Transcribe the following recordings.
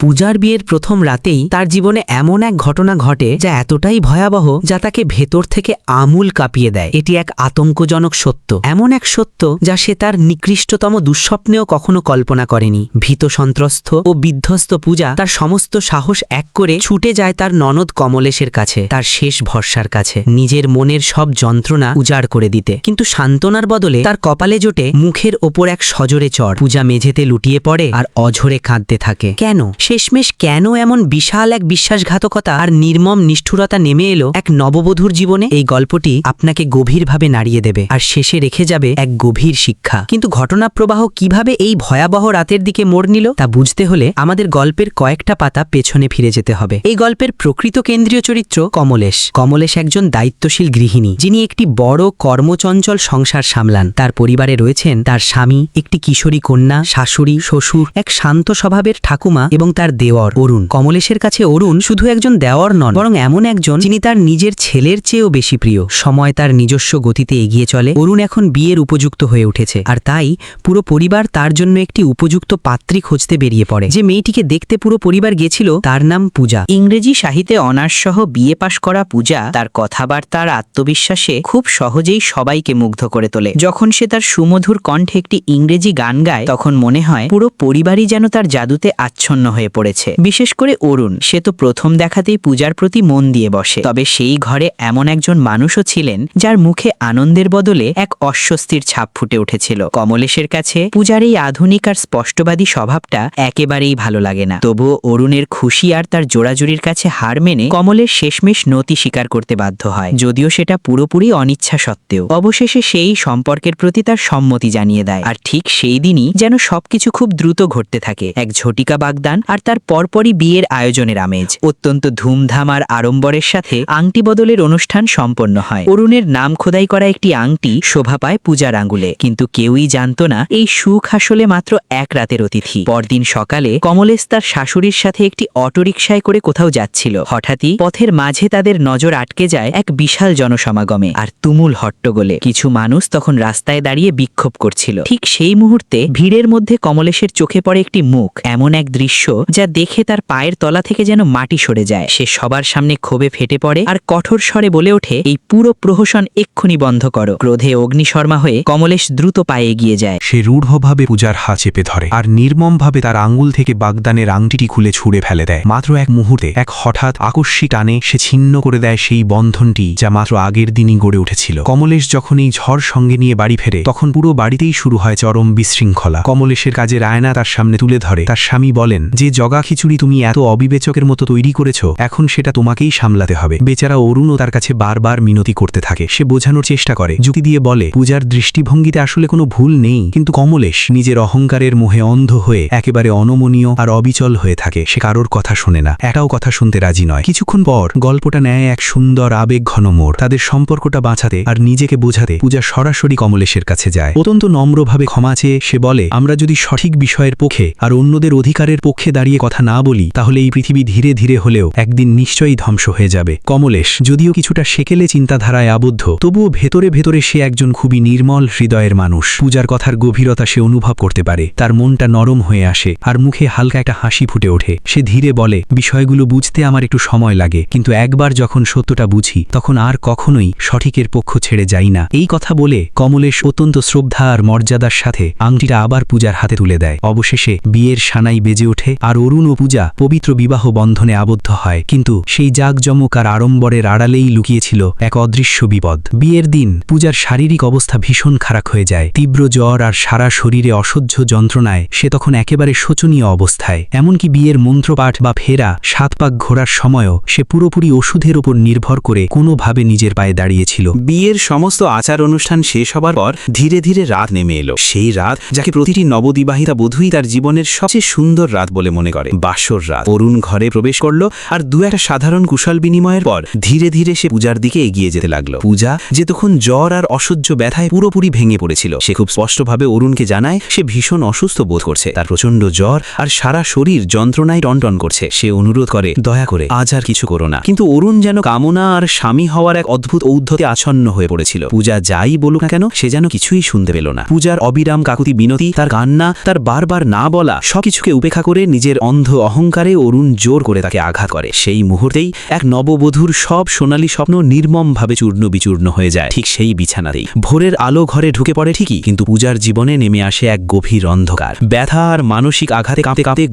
পূজার বিয়ের প্রথম রাতেই তার জীবনে এমন এক ঘটনা ঘটে যা এতটাই ভয়াবহ যা তাকে ভেতর থেকে আমূল কাঁপিয়ে দেয়। এটি এক আতঙ্কজনক সত্য, এমন এক সত্য যা সে তার নিকৃষ্টতম দুঃস্বপ্নেও কখনো কল্পনা করেনি। ভীত সন্ত্রস্ত ও বিধ্বস্ত পূজা তার সমস্ত সাহস এক করে ছুটে যায় তার ননদ কমলেশের কাছে, তার শেষ ভরসার কাছে, নিজের মনের সব যন্ত্রণা উজাড় করে দিতে। কিন্তু সান্ত্বনার বদলে তার কপালে জোটে মুখের ওপর এক সজোরে চড়। পূজা মেঝেতে লুটিয়ে পড়ে আর অঝরে কাঁদতে থাকে। কেন শেষমেশ কেন এমন বিশাল এক বিশ্বাসঘাতকতা আর নির্মম নিষ্ঠুরতা নেমে এলো এক নববধূর জীবনে? এই গল্পটি আপনাকে গভীরভাবে নাড়িয়ে দেবে আর শেষে রেখে যাবে এক গভীর শিক্ষা। কিন্তু ঘটনা প্রবাহ কিভাবে এই ভয়াবহ রাতের দিকে মোড় নিল তা বুঝতে হলে আমাদের গল্পের কয়েকটা পাতা পেছনে ফিরে যেতে হবে। এই গল্পের প্রকৃত কেন্দ্রীয় চরিত্র কমলেশ। কমলেশ একজন দায়িত্বশীল গৃহিণী, যিনি একটি বড় কর্মচঞ্চল সংসার সামলান। তার পরিবারে রয়েছেন তার স্বামী, একটি কিশোরী কন্যা, শাশুড়ি, শ্বশুর, এক শান্ত স্বভাবের ঠাকুমা এবং তার দেওর অরুণ। কমলেশের কাছে অরুণ শুধু একজন দেওর নন, বরং এমন একজন যিনি তার নিজের ছেলের চেয়েও বেশি প্রিয়। সময় তার নিজস্ব গতিতে এগিয়ে চলে। অরুণ এখন বিয়ের উপযুক্ত হয়ে উঠেছে, আর তাই পুরো পরিবার তার জন্য একটি উপযুক্ত পাত্রী খুঁজতে বেরিয়ে পড়ে। যে মেয়েটিকে দেখতে পুরো পরিবার গেছিল তার নাম পূজা। ইংরেজি সাহিত্যে অনার্স সহ বিএ পাশ করা পূজা তার কথাবার্তার আত্মবিশ্বাসে খুব সহজেই সবাইকে মুগ্ধ করে তোলে। যখন সে তার সুমধুর কণ্ঠে একটি ইংরেজি গান গায়, তখন মনে হয় পুরো পরিবারই যেন তার জাদুতে আচ্ছন্ন হয়ে পড়েছে। বিশেষ করে অরুণ, সে তো প্রথম দেখাতেই পূজার প্রতি মন দিয়ে বসে। তবে সেই ঘরে এমন একজন মানুষও ছিলেন যার মুখে আনন্দের বদলে এক অস্বস্তির ছাপ ফুটে উঠেছিল। কমলেশের কাছে পূজার এই আধুনিক আর স্পষ্টবাদী স্বভাবটা একেবারেই ভালো লাগে না। তবুও অরুণের খুশি আর তার জোড়াজুড়ির কাছে হার মেনে কমলের শেষমেশ নতি স্বীকার করতে বাধ্য হয়, যদিও সেটা পুরোপুরি অনিচ্ছা সত্ত্বেও। অবশেষে সেই সম্পর্কের প্রতি তার সম্মতি জানিয়ে দেয়। আর ঠিক সেই দিনই যেন সবকিছু খুব দ্রুত ঘটতে থাকে। এক ঝটিকা বাগদান আর তার পরপরই বিয়ের আয়োজনের আমেজ। অত্যন্ত ধুমধাম আর আড়ম্বরের সাথে আংটি বদলের অনুষ্ঠান সম্পন্ন হয়। অরুণের নাম খোদাই করা একটি আংটি শোভা পায় পূজার আঙ্গুলে, কিন্তু কেউই জানত না এই সুখ আসলে মাত্র এক রাতের অতিথি। পরদিন সকালে কমলেশ তার শাশুড়ির সাথে একটি অটোরিকশায় করে কোথাও যাচ্ছিল। হঠাৎই পথের মাঝে তাদের নজর আটকে যায় এক বিশাল জনসমাগমে আর তুমুল হট্টগোলে। কিছু মানুষ তখন রাস্তায় দাঁড়িয়ে বিক্ষোভ করছিল। ঠিক সেই মুহূর্তে ভিড়ের মধ্যে কমলেশের চোখে পড়ে একটি মুখ, এমন এক দৃশ্য যা দেখে তার পায়ের তলা থেকে যেন মাটি সরে যায়। সে সবার সামনে ক্ষোভে ফেটে পড়ে আর কঠোর স্বরে বলে ওঠে, এই পুরো প্রহসন এক্ষুনি বন্ধ করো। ক্রোধে অগ্নিশর্মা হয়ে কমলেশ দ্রুত পায়ে এগিয়ে যায়। সে রূঢ়ভাবে পূজার হাত চেপে ধরে আর নির্মমভাবে তার আঙ্গুল থেকে বাগদানের আংটিটি খুলে ছুঁড়ে ফেলে দেয়। মাত্র এক মুহূর্তে এক হঠাৎ আকস্মিক টানে সে ছিন্ন করে দেয় সেই বন্ধনটি যা মাত্র আগের দিনই গড়ে উঠেছিল। কমলেশ যখন এই ঝড় সঙ্গে নিয়ে বাড়ি ফেরে, তখন পুরো বাড়িতেই শুরু হয় চরম বিশৃঙ্খলা। কমলেশের কাজের আয়না তার সামনে তুলে ধরে। তার স্বামী বলেন, যে জগা খিচুড়ি তুমি এত অবিবেচকের মতো তৈরি করেছ, এখন সেটা তোমাকেই সামলাতে হবে। বেচারা অরুণও তার কাছে বারবার মিনতি করতে থাকে। সে বোঝানোর চেষ্টা করে, যুক্তি দিয়ে বলে পূজার দৃষ্টিভঙ্গিতে আসলে কোনো ভুল নেই, কিন্তু কমলেশ নিজের অহংকারের মোহে অন্ধ হয়ে একেবারে অনমনীয় আর অবিচল হয়ে থাকে। সে কারোর কথা শোনে না, একটাও কথা শুনতে রাজি নয়। কিছুক্ষণ পর গল্পটা নেয় এক সুন্দর আবেগঘন মোড়। তাদের সম্পর্কটা বাঁচাতে আর নিজেকে বোঝাতে পূজা সরাসরি কমলেশের কাছে যায়। অত্যন্ত নম্রভাবে ক্ষমা চেয়ে সে বলে, আমরা যদি সঠিক বিষয়ের পক্ষে আর অন্যদের অধিকারের পক্ষে দাঁড়িয়ে কথা না বলি, তাহলে এই পৃথিবী ধীরে ধীরে হলেও একদিন নিশ্চয়ই ধ্বংস হয়ে যাবে। কমলেশ যদিও কিছুটা সেকেলে চিন্তাধারায় আবদ্ধ, তবুও ভেতরে ভেতরে সে একজন খুবই নির্মল হৃদয়ের মানুষ। পূজার কথার গভীরতা সে অনুভব করতে পারে। তার মনটা নরম হয়ে আসে আর মুখে হালকা একটা হাসি ফুটে ওঠে। সে ধীরে বলে, বিষয়গুলো বুঝতে আমার একটু সময় লাগে, কিন্তু একবার যখন সত্যটা বুঝি, তখন আর কখনোই সঠিকের পক্ষ ছেড়ে যাই না। এই কথা বলে কমলেশ অত্যন্ত শ্রদ্ধা আর মর্যাদার সাথে আংটিটা আবার পূজার হাতে তুলে দেয়। অবশেষে বিয়ের সানাই বেজে ওঠে আর অরুণ ও পূজা পবিত্র বিবাহ বন্ধনে আবদ্ধ হয়। কিন্তু সেই জাঁকজমক আর আড়ম্বরের আড়ালেই লুকিয়েছিল এক অদৃশ্য বিপদ। বিয়ের দিন পূজার শারীরিক অবস্থা ভীষণ খারাপ হয়ে যায়। তীব্র জ্বর আর সারা শরীরে অসহ্য যন্ত্রণায় সে তখন একেবারে শোচনীয় অবস্থায়। এমনকি বিয়ের মন্ত্রপাঠ বা ফেরা 7 পাক ঘোরার সময়ও সে পুরোপুরি ওষুধের উপর নির্ভর করে কোনোভাবে নিজের পায়ে দাঁড়িয়েছিল। বিয়ের সমস্ত আচার অনুষ্ঠান শেষ হবার পর ধীরে ধীরে রাত নেমে এলো। সেই রাত যাকে প্রতিটি নববিবাহিতা বধূই তার জীবনের সবচেয়ে সুন্দর রাত বলে মনে করে, বাসর রাত। অরুণ ঘরে প্রবেশ করলো আর দু একটা সাধারণ কুশল বিনিময়ের পর ধীরে ধীরে সে পূজার দিকে এগিয়ে যেতে লাগলো। পূজা যে তখন জ্বর আর অসহ্য ব্যথায় পুরোপুরি ভেঙে পড়েছিল। সে খুব স্পষ্টভাবে অরুণকে জানায় সে ভীষণ অসুস্থ বোধ করছে। তার প্রচন্ড জ্বর আর সারা শরীর যন্ত্রণায় টনটন করছে। সে অনুরোধ করে, দয়া করে আজ আর কিছু করো না। কিন্তু অরুণ যেন কামনা আর স্বামী হওয়ার এক অদ্ভুত ঔদ্ধত্যে আচ্ছন্ন হয়ে পড়েছিল। পূজা যাই বলুক না কেন, সে যেন কিছুই শুনতে পেল না। পূজার অবিরাম কাকুতি বিনতি, তার কান্না, তার বারবার না বলা সবকিছুকে উপেক্ষা করে নিজের নিজের অন্ধ অহংকারে অরুণ জোর করে তাকে আঘাত করে। সেই মুহূর্তেই এক নববধূর সব সোনালী স্বপ্ন নির্মমভাবে চূর্ণ বিচূর্ণ হয়ে যায়। ঠিক সেই বিছানাতেই ভোরের আলো ঘরে ঢুকে পড়ে ঠিকই, কিন্তু পূজার জীবনে নেমে আসে এক গভীর অন্ধকার। ব্যথা আর মানসিক আঘাতে কাঁপতে কাঁপতে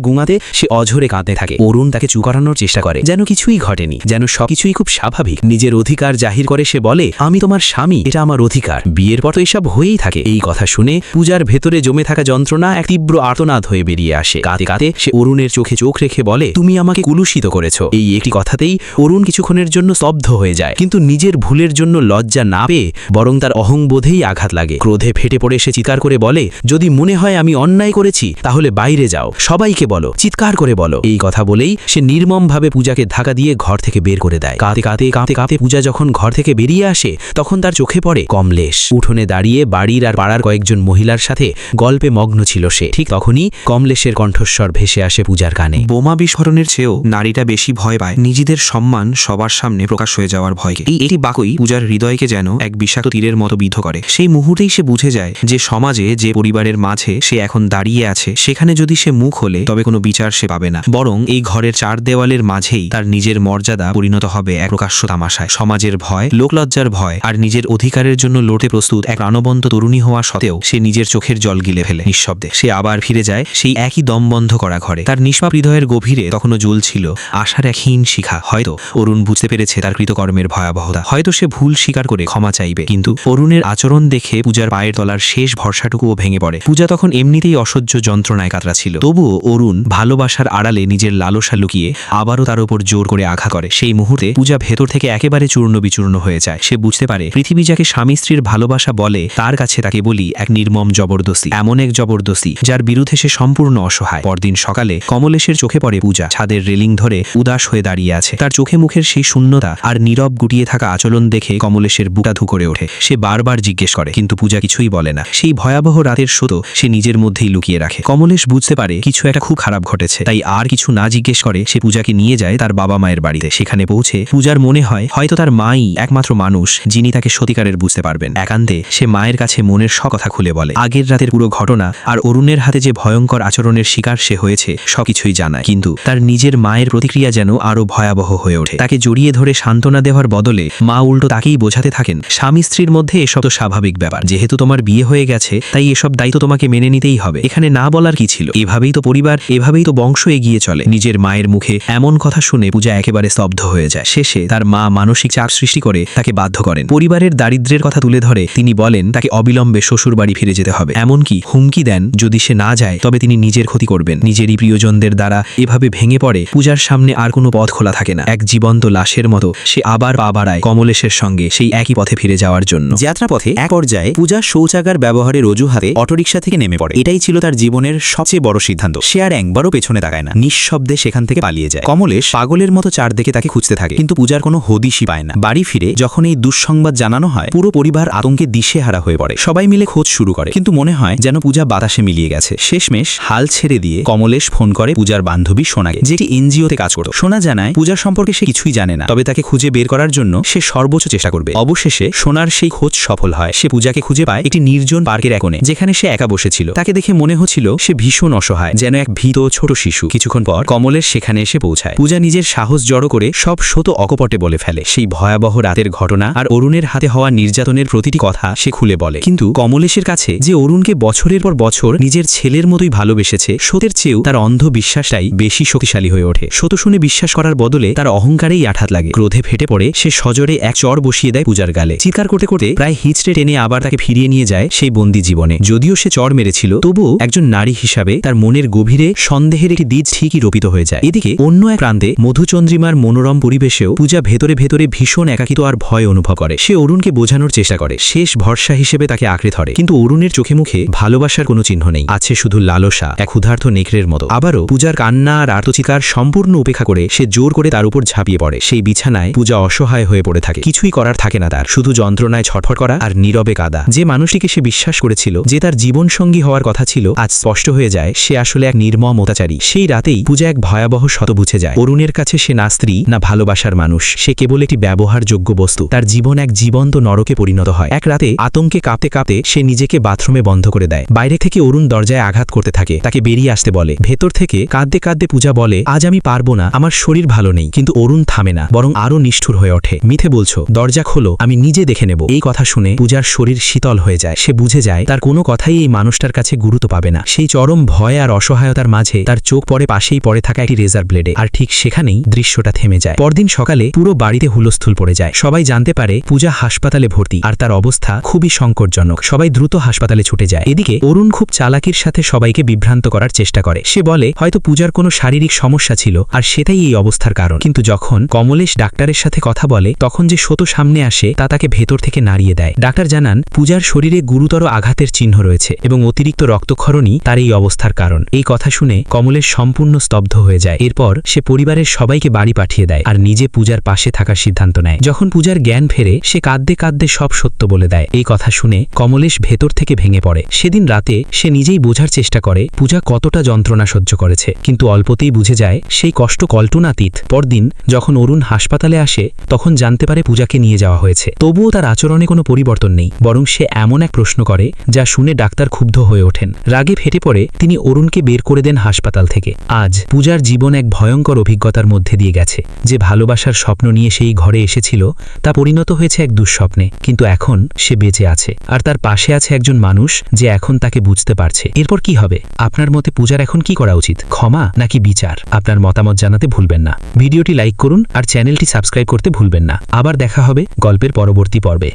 গুঙাতে সে অঝরে কাঁদতে থাকে। অরুণ তাকে চুপ করানোর চেষ্টা করে, যেন কিছুই ঘটেনি, যেন সবকিছুই খুব স্বাভাবিক। নিজের অধিকার জাহির করে সে বলে, আমি তোমার স্বামী, এটা আমার অধিকার। বিয়ের পর তো এসব হয়েই থাকে। এই কথা শুনে পূজার ভেতরে জমে থাকা যন্ত্রণা এক তীব্র আর্তনাদ হয়ে বেরিয়ে আসে। কাঁদতে কাঁদতে সে অরুণের চোখে চোখ রেখে বলে, তুমি আমাকে কুলুষিত করেছো। এই একটি কথাতেই অরুণ কিছুক্ষণের জন্য স্তব্ধ হয়ে যায়, কিন্তু নিজের ভুলের জন্য লজ্জা না পেয়ে বরং তার অহংবোধেই আঘাত লাগে। ক্রোধে ফেটে পড়ে সে চিৎকার করে বলে, যদি মনে হয় আমি অন্যায় করেছি তাহলে বাইরে যাও, সবাইকে বলো, চিৎকার করে বলো। এই কথা বলেই সে নির্মমভাবে পূজাকে ধাক্কা দিয়ে ঘর থেকে বের করে দেয়। কাঁদতে পূজা যখন ঘর থেকে বেরিয়ে আসে তখন তার চোখে পড়ে কমলেশ। উঠোনে দাঁড়িয়ে বাড়ির আর পাড়ার কয়েকজন মহিলার সাথে গল্পে মগ্ন ছিল সে। ঠিক তখনই কমলেশের কণ্ঠস্বর ভেসে আসে পূজার কানে। বোমা বিস্ফোরণের চেয়েও নারীটা বেশি ভয় পায় নিজেদের সম্মান সবার সামনে প্রকাশ হয়ে যাওয়ার ভয়কে। এই বাক্যই পূজার হৃদয়কে যেন এক বিষাক্ত তীরের মতো বিদ্ধ করে। সেই মুহূর্তেই সে বুঝে যায় যে সমাজে, যে পরিবারের মাঝে সে এখন দাঁড়িয়ে আছে, সেখানে যদি সে মুখ হলে তবে কোনো বিচার সে পাবে না, বরং এই ঘরের চার দেওয়ালের মাঝেই তার নিজের মর্যাদা পরিণত হবে এক প্রকাশ্য তামাশায়। সমাজের ভয়, লোকলজ্জার ভয় আর নিজের অধিকারের জন্য লড়তে প্রস্তুত এক প্রাণবন্ত তরুণী হওয়া সত্ত্বেও সে নিজের চোখের জল গিলে ফেলে নিঃশব্দে। সে আবার ফিরে যায় সেই একই দম বন্ধ করা ঘরে। তার নিষ্পাপ হৃদয়ের গভীরে তখনও জ্বলছিল আশার এক হীন শিখা। হয়তো অরুণ বুঝতে পেরেছে তার কৃতকর্মের ভয়াবহতা, হয়তো সে ভুল স্বীকার করে ক্ষমা চাইবে, কিন্তু অরুণের আচরণ দেখে পূজার পায়ের তলার শেষ ভরসাটুকুও ভেঙে পড়ে। পূজা তখন এমনিতেই অসহ্য যন্ত্রণায় কাতরাচ্ছিল, তবুও অরুণ ভালোবাসার আড়ালে নিজের লালসা লুকিয়ে আবারও তার উপর জোর করে আঘাত করে। সেই মুহূর্তে পূজা ভেতর থেকে একেবারে চূর্ণ বিচূর্ণ হয়ে যায়। সে বুঝতে পারে পৃথিবী যাকে স্বামী স্ত্রীর ভালোবাসা বলে, তার কাছে তাকে বলি এক নির্মম জবরদস্তি, এমন এক জবরদস্তি যার বিরুদ্ধে সে সম্পূর্ণ অসহায়। পরদিন সকালে কমলেশের চোখে পড়ে পূজা ছাদের রেলিং ধরে উদাস হয়ে দাঁড়িয়ে আছে। তার চোখে মুখের সেই শূন্যতা আর নীরব গুটিয়ে থাকা আচরণ দেখে কমলেশের বুকটা ধু করে ওঠে। সে বারবার জিজ্ঞেস করে, কিন্তু পূজা কিছুই বলে না। সেই ভয়াবহ রাতের শোত সে নিজের মধ্যেই লুকিয়ে রাখে। কমলেশ বুঝতে পারে কিছু একটা খুব খারাপ ঘটেছে, তাই আর কিছু না জিজ্ঞেস করে সে পূজাকে নিয়ে যায় তার বাবা মায়ের বাড়িতে। সেখানে পৌঁছে পূজার মনে হয় হয়তো তার মাই একমাত্র মানুষ যিনি তাকে সত্যিকারের বুঝতে পারবেন। একান্তে সে মায়ের কাছে মনের সব কথা খুলে বলে। আগের রাতের পুরো ঘটনা আর অরুণের হাতে যে ভয়ঙ্কর আচরণের শিকার সে হয়েছে সবকিছুই জানায়, কিন্তু তার নিজের মায়ের প্রতিক্রিয়া যেন আরো ভয়াবহ হয়ে ওঠে। তাকে জড়িয়ে ধরে সান্ত্বনা দেওয়ার বদলে মা উল্টো তাকেই বোঝাতে থাকেন, স্বামী স্ত্রীর মধ্যে এসব তো স্বাভাবিক ব্যাপার, যেহেতু তোমার বিয়ে হয়ে গেছে তাই এসব দায়িত্ব তোমাকে মেনে নিতেই হবে, এখানে না বলার কি ছিল, এভাবেই তো পরিবার, এভাবেই তো বংশ এগিয়ে চলে। নিজের মায়ের মুখে এমন কথা শুনে পূজা একেবারে স্তব্ধ হয়ে যায়। শেষে তার মা মানসিক চাপ সৃষ্টি করে তাকে বাধ্য করেন। পরিবারের দারিদ্র্যের কথা তুলে ধরে তিনি বলেন তাকে অবিলম্বে শ্বশুর বাড়ি ফিরে যেতে হবে, এমনকি হুমকি দেন যদি সে না যায় তবে তিনি নিজের ক্ষতি করবেন। নিজেরই প্রিয়জনদের দ্বারা এভাবে ভেঙে পড়ে পূজার সামনে আর কোনো পথ খোলা থাকে না। এক জীবন্ত লাশের মতো সে আবার পা বাড়ায় কমলেশের সঙ্গে সেই একই পথে ফিরে যাওয়ার জন্য। যাত্রাপথে এক পর্যায়ে পূজা শৌচাগার ব্যবহারের অজুহাতে অটোরিকশা থেকে নেমে পড়ে। এটাই ছিল তার জীবনের সবচেয়ে বড় সিদ্ধান্ত। সে আর একবারও পেছনে তাকায় না, নিঃশব্দে সেখান থেকে পালিয়ে যায়। কমলেশ পাগলের মতো চারদিকে তাকে খুঁজতে থাকে, কিন্তু পূজার কোনো হদিশই পায় না। বাড়ি ফিরে যখন এই দুঃসংবাদ জানানো হয়, পুরো পরিবার আতঙ্কে দিশেহারা হয়ে পড়ে। সবাই মিলে খোঁজ শুরু করে, কিন্তু মনে হয় যেন পূজা বাতাসে মিলিয়ে গেছে। শেষমেশ হাল ছেড়ে দিয়ে কমলেশ ফোন করে পূজার বান্ধবী সোনাকে, যেটি এনজিওতে কাজ করত। সোনা জানায় পূজার সম্পর্কে সে কিছুই জানে না, তবে তাকে খুঁজে বের করার জন্য সে সর্বোচ্চ চেষ্টা করবে। অবশেষে সোনার সেই খোঁজ সফল হয়। সে পূজাকে খুঁজে পায় একটি নির্জন পার্কের এক কোণে, যেখানে সে একা বসেছিল। তাকে দেখে মনে হচ্ছিল সে ভীষণ অসহায়, যেন এক ভীত ছোট শিশু। কিছুক্ষণ পর কমলেশ সেখানে এসে পৌঁছায়। পূজা নিজের সাহস জড়ো করে সব শত অকপটে বলে ফেলে সেই ভয়াবহ রাতের ঘটনা আর অরুণের হাতে হওয়া নির্যাতনের প্রতিটি কথা সে খুলে বলে। কিন্তু কমলেশের কাছে যে অরুণকে বছরের পর বছর নিজের ছেলের মতোই ভালোবেসেছে, সত্যের চেয়েও তার অন্ধ বিশ্বাসটাই বেশি শক্তিশালী হয়ে ওঠে। সত্য শুনে বিশ্বাস করার বদলে তার অহংকারেই আঘাত লাগে। ক্রোধে ফেটে পড়ে সে সজোরে এক চর বসিয়ে দেয় পূজার গালে। চিৎকার করতে করতে প্রায় হিচড়ে টেনে আবার তাকে ফিরিয়ে নিয়ে যায় সেই বন্দি জীবনে। যদিও সে চর মেরেছিল, তবুও একজন নারী হিসাবে তার মনের গভীরে সন্দেহের একটি বীজ ঠিকই রোপিত হয়ে যায়। এদিকে অন্য এক প্রান্তে মধুচন্দ্রিমার মনোরম পরিবেশেও পূজা ভেতরে ভেতরে ভীষণ একাকিত্ব আর ভয় অনুভব করে। সে অরুণকে বোঝানোর চেষ্টা করে, শেষ ভরসা হিসেবে তাকে আঁকড়ে ধরে, কিন্তু অরুণের চোখে মুখে ভালোবাসার কোনো চিহ্ন নেই, আছে শুধু লালসা, এক ক্ষুধার্ত নেকড়ের মতো। আবারও পূজার কান্না আর আর্তচিৎকার সম্পূর্ণ উপেক্ষা করে সে জোর করে তার উপর ঝাঁপিয়ে পড়ে। সেই বিছানায় পূজা অসহায় হয়ে পড়ে থাকে। কিছুই করার থাকে না তার, শুধু যন্ত্রণায় ছটফট করা আর নীরবে কাঁদা। যে মানুষটিকে সে বিশ্বাস করেছিল, যে তার জীবন সঙ্গী হওয়ার কথা ছিল, আজ স্পষ্ট হয়ে যায় সে আসলে এক নির্মম অত্যাচারী। সেই রাতেই পূজা এক ভয়াবহ শত বুঝে যায়। অরুণের কাছে সে না স্ত্রী, না ভালোবাসার মানুষ, সে কেবল একটি ব্যবহারযোগ্য বস্তু। তার জীবন এক জীবন্ত নরকে পরিণত হয়। এক রাতে আতঙ্কে কাঁপতে কাঁপতে সে নিজেকে বাথরুমে বন্ধ করে দেয়। বাইরে থেকে অরুণ দরজায় আঘাত করতে থাকে, তাকে বেরিয়ে আসতে বলে, বলে। ভেতর থেকে কাঁদতে কাঁদতে পূজা বলে, আজ আমি পারবো না, আমার শরীর ভালো নেই। কিন্তু অরুণ থামে না, বরং আরো নিষ্ঠুর হয়ে ওঠে। মিথে বলছো, দরজা খোলো, আমি নিজে দেখে নেব। এই কথা শুনে পূজার শরীর শীতল হয়ে যায়। সে বুঝে যায় তার কোনো কথাই এই মানুষটার কাছে গুরুত্ব পাবে না। সেই চরম ভয় আর অসহায়তার মাঝে তার চোখ পড়ে পাশেই পড়ে থাকা একটি রেজার ব্লেডে, আর ঠিক সেখানেই দৃশ্যটা থেমে যায়। পরদিন সকালে পুরো বাড়িতে হুলস্থুল পড়ে যায়। সবাই জানতে পারে পূজা হাসপাতালে ভর্তি, আর তার অবস্থা খুবই সংকটজনক। সবাই দ্রুত হাসপাতালে ছুটে যায়। এদিকে অরুণ খুব চালাকির সাথে সবাইকে বিভ্রান্ত করার চেষ্টা করে। সে বলে হয়তো পূজার কোনো শারীরিক সমস্যা ছিল, আর সেটাই এই অবস্থার কারণ। কিন্তু যখন কমলেশ ডাক্তারের সাথে কথা বলে, তখন যে সত্য সামনে আসে তা তাকে ভেতর থেকে নাড়িয়ে দেয়। ডাক্তার জানান পূজার শরীরে গুরুতর আঘাতের চিহ্ন রয়েছে এবং অতিরিক্ত রক্তক্ষরণই তার এই অবস্থার কারণ। এই কথা শুনে কমলেশ সম্পূর্ণ স্তব্ধ হয়ে যায়। এরপর সে পরিবারের সবাইকে বাড়ি পাঠিয়ে দেয় আর নিজে পূজার পাশে থাকার সিদ্ধান্ত নেয়। যখন পূজার জ্ঞান ফেরে, সে কাঁদতে কাঁদতে সব সত্য বলে দেয়। এই কথা শুনে কমলেশ ভেতর থেকে ভেঙে পড়ে। সেদিন রাতে সে নিজেই বোঝার চেষ্টা করে পূজা কতটা যন্ত্রণা সহ্য করেছে, কিন্তু অল্পতেই বুঝে যায় সেই কষ্ট কল্পনাতীত। পরদিন যখন অরুণ হাসপাতালে আসে, তখন জানতে পারে পূজাকে নিয়ে যাওয়া হয়েছে। তবুও তার আচরণে কোনো পরিবর্তন নেই, বরং সে এমন এক প্রশ্ন করে যা শুনে ডাক্তার ক্ষুব্ধ হয়ে ওঠেন। রাগে ফেটে পড়ে তিনি অরুণকে বের করে দেন হাসপাতাল থেকে। আজ পূজার জীবন এক ভয়ঙ্কর অভিজ্ঞতার মধ্যে দিয়ে গেছে। যে ভালোবাসার স্বপ্ন নিয়ে সেই ঘরে এসেছিল তা পরিণত হয়েছে এক দুঃস্বপ্নে। কিন্তু এখন সে বেঁচে আছে, আর তার পাশে আছে একজন মানুষ যে এখন তাকে বুঝতে পারছে। এরপর কি হবে? আপনার মতে পূজার এখন কি করা উচিত? ক্ষমা নাকি বিচার? আপনার মতামত জানাতে ভুলবেন না। ভিডিওটি লাইক করুন আর চ্যানেলটি সাবস্ক্রাইব করতে ভুলবেন না। আবার দেখা হবে গল্পের পরবর্তী পর্বে।